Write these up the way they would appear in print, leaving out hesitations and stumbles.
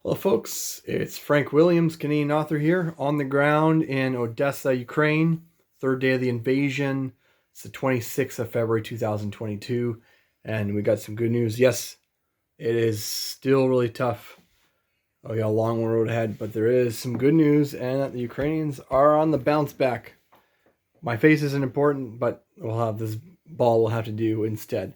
Hello, folks. It's Frank Williams, Canadian author here on the ground in Odessa, Ukraine. Third day of the invasion. It's the 26th of February 2022, and we got some good news. Yes, it is still really tough. We got a long road ahead, but there is some good news, and that the Ukrainians are on the bounce back. My face isn't important, but we'll have this ball we'll have to do instead.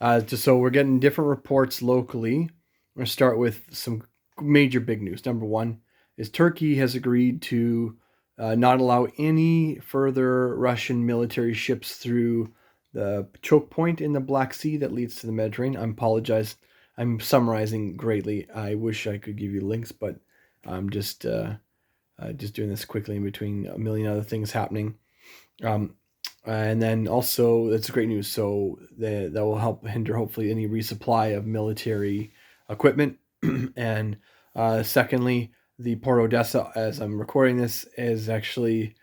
Just so we're getting different reports locally. We're going to start with some major big news. Number one is Turkey has agreed to not allow any further Russian military ships through the choke point in the Black Sea that leads to the Mediterranean. I apologize. I'm summarizing greatly. I wish I could give you links, but I'm just doing this quickly in between a million other things happening. Um, and then also, that's great news. So that will help hinder hopefully any resupply of military equipment. And secondly, the Port Odessa, as I'm recording this, is actually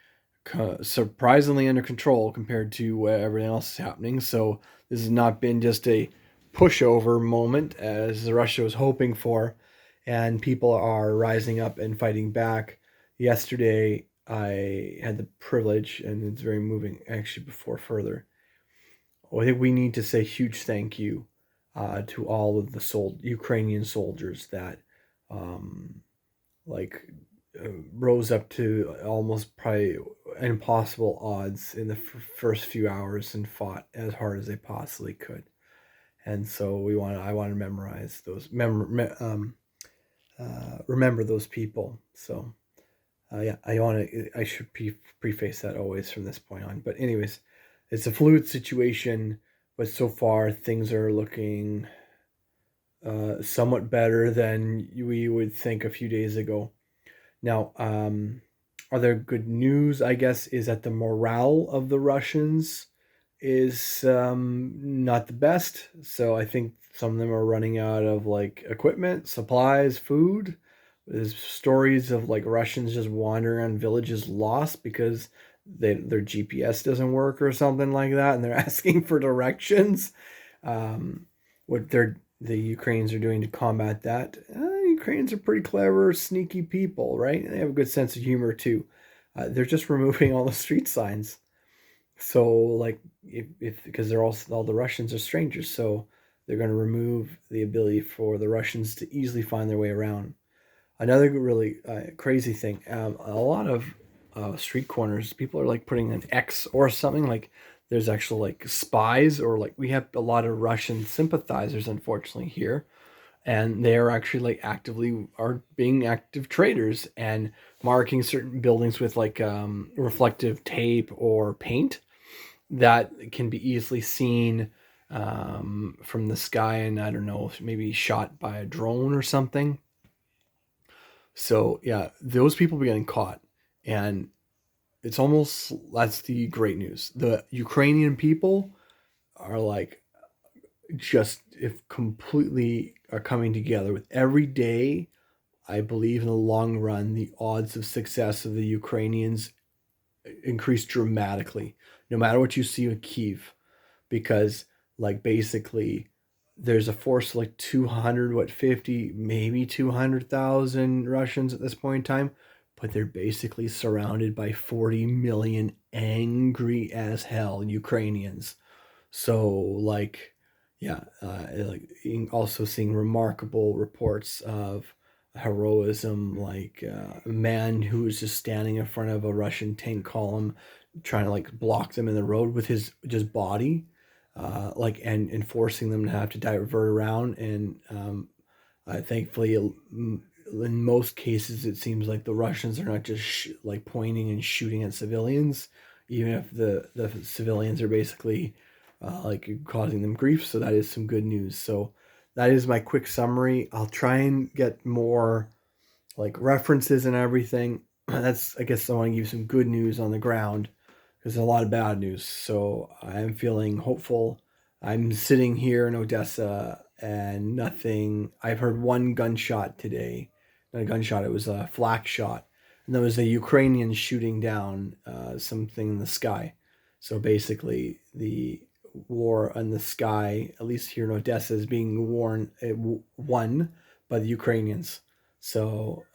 surprisingly under control compared to everything else is happening. So this has not been just a pushover moment as Russia was hoping for, and people are rising up and fighting back. Yesterday, I had the privilege, and it's very moving actually. Before further, I think we need to say huge thank you to all of the Ukrainian soldiers that um, like rose up to almost probably impossible odds in the first few hours and fought as hard as they possibly could. And so I want to memorize those, remember those people. So yeah, I should preface that always from this point on. But anyways, it's a fluid situation, but so far things are looking somewhat better than we would think a few days ago. Now, other good news, I guess, is that the morale of the Russians is not the best. So I think some of them are running out of like equipment, supplies, food. There's stories of like Russians just wandering around villages lost because their GPS doesn't work or something like that, and they're asking for directions. Um, what the Ukrainians are doing to combat that. Ukrainians are pretty clever, sneaky people, right? They have a good sense of humor too. They're just removing all the street signs. So, like, if because they're all the Russians are strangers, so they're going to remove the ability for the Russians to easily find their way around. Another really crazy thing, a lot of street corners, people are like putting an X or something. Like there's actual like spies, or like we have a lot of Russian sympathizers, unfortunately, here, and they are actually like actively are being active traders and marking certain buildings with like reflective tape or paint that can be easily seen from the sky, and I don't know, maybe shot by a drone or something. So yeah, those people are getting caught, and it's almost that's the great news. The Ukrainian people are like just if completely are coming together with every day. I believe in the long run, the odds of success of the Ukrainians increase dramatically, no matter what you see with Kiev, because like basically there's a force of like 200, what, 50, maybe 200,000 Russians at this point in time, but they're basically surrounded by 40 million angry as hell Ukrainians. So like yeah, like also seeing remarkable reports of heroism, like a man who was just standing in front of a Russian tank column trying to like block them in the road with his just body, like and forcing them to have to divert around. And thankfully, in most cases, it seems like the Russians are not just like pointing and shooting at civilians, even if the civilians are basically like causing them grief. So that is some good news. So that is my quick summary. I'll try and get more like references and everything. That's, I guess I want to give you some good news on the ground because there's a lot of bad news. So I'm feeling hopeful. I'm sitting here in Odessa and nothing. I've heard one gunshot today. Not a gunshot, it was a flak shot. And there was a Ukrainian shooting down something in the sky. So basically, the war in the sky, at least here in Odessa, is being won by the Ukrainians. So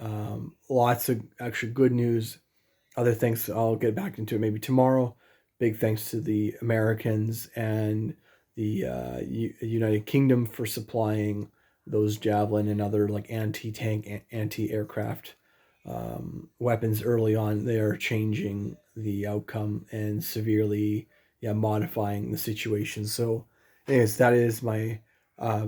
lots of actually good news. Other things I'll get back into it maybe tomorrow. Big thanks to the Americans and the United Kingdom for supplying those Javelin and other like anti-tank, anti-aircraft weapons early on. They are changing the outcome and severely, modifying the situation. So, anyways, that is my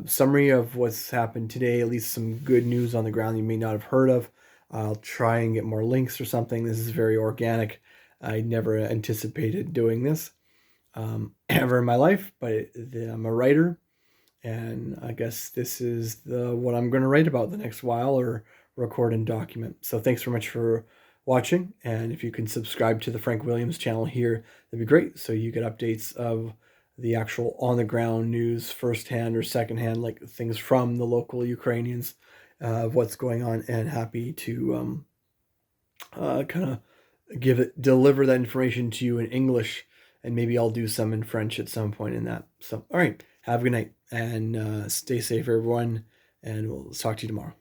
summary of what's happened today. At least some good news on the ground you may not have heard of. I'll try and get more links or something. This is very organic. I never anticipated doing this ever in my life, but I'm a writer, and I guess this is what I'm going to write about the next while or record and document. So thanks very much for watching, and if you can subscribe to the Frank Williams channel here, that'd be great, so you get updates of the actual on-the-ground news firsthand or secondhand, like things from the local Ukrainians of what's going on, and happy to kind of deliver that information to you in English, and maybe I'll do some in French at some point in that. So, all right, have a good night, and stay safe, everyone, and we'll talk to you tomorrow.